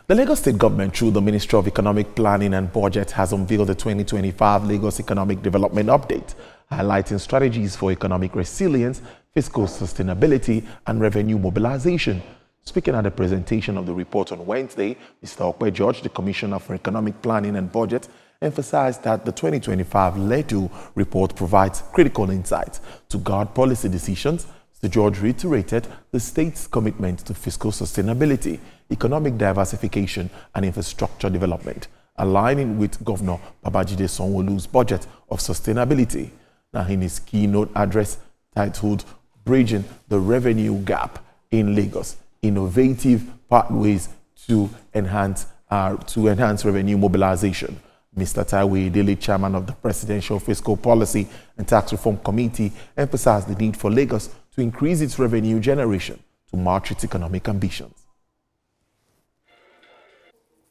The Lagos State Government, through the Ministry of Economic Planning and Budget, has unveiled the 2025 Lagos Economic Development Update, highlighting strategies for economic resilience, fiscal sustainability, and revenue mobilization. Speaking at the presentation of the report on Wednesday, Mr. Okpe George, the Commissioner for Economic Planning and Budget, emphasized that the 2025 LEDU report provides critical insights to guide policy decisions. Mr. George reiterated the state's commitment to fiscal sustainability, economic diversification, and infrastructure development, aligning with Governor Babajide Sanwo-Olu's budget of sustainability. Now, in his keynote address titled "Bridging the Revenue Gap in Lagos: Innovative Pathways to Enhance Revenue Mobilization," Mr. Taiwo Idele, chairman of the Presidential Fiscal Policy and Tax Reform Committee, emphasized the need for Lagos to increase its revenue generation to match its economic ambitions.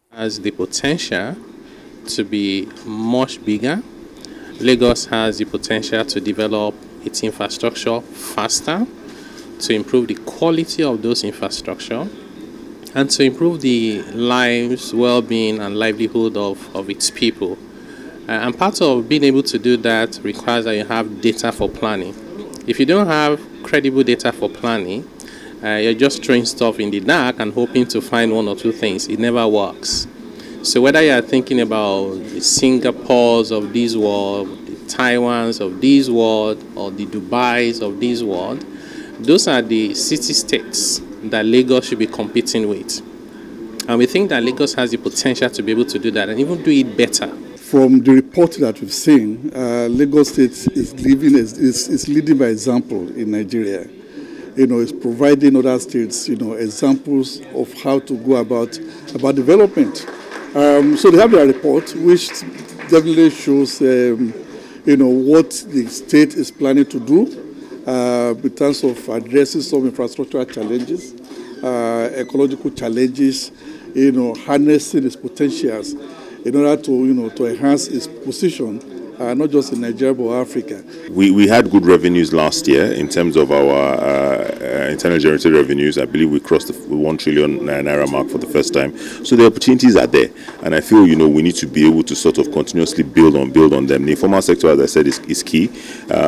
Has the potential to be much bigger. Lagos has the potential to develop its infrastructure faster, to improve the quality of those infrastructure, and to improve the lives, well-being, and livelihood of its people. And part of being able to do that requires that you have data for planning. If you don't have credible data for planning, you're just throwing stuff in the dark and hoping to find one or two things. It never works. So whether you're thinking about the Singapores of this world, the Taiwans of this world, or the Dubais of this world, those are the city-states that Lagos should be competing with. And we think that Lagos has the potential to be able to do that and even do it better. From the report that we've seen, Lagos State is leading by example in Nigeria. It's providing other states, examples of how to go about development. So they have their report, which definitely shows, what the state is planning to do in terms of addressing some infrastructural challenges, ecological challenges, harnessing its potentials in order to enhance its position, not just in Nigeria but Africa. We had good revenues last year in terms of our internal generated revenues. I believe we crossed the 1 trillion naira mark for the first time. So the opportunities are there, and I feel we need to be able to sort of continuously build on them. The informal sector, as I said, is key.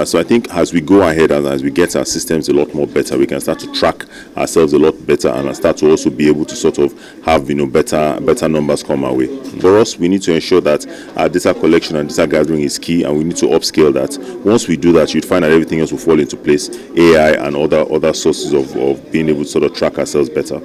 So I think as we go ahead and as we get our systems a lot more better, we can start to track ourselves a lot better and start to also be able to sort of have better numbers come our way. For us, we need to ensure that our data collection and data gathering is key, and we need to upscale that. Once we do that, you'd find that everything else will fall into place. AI and other sources of being able to sort of track ourselves better.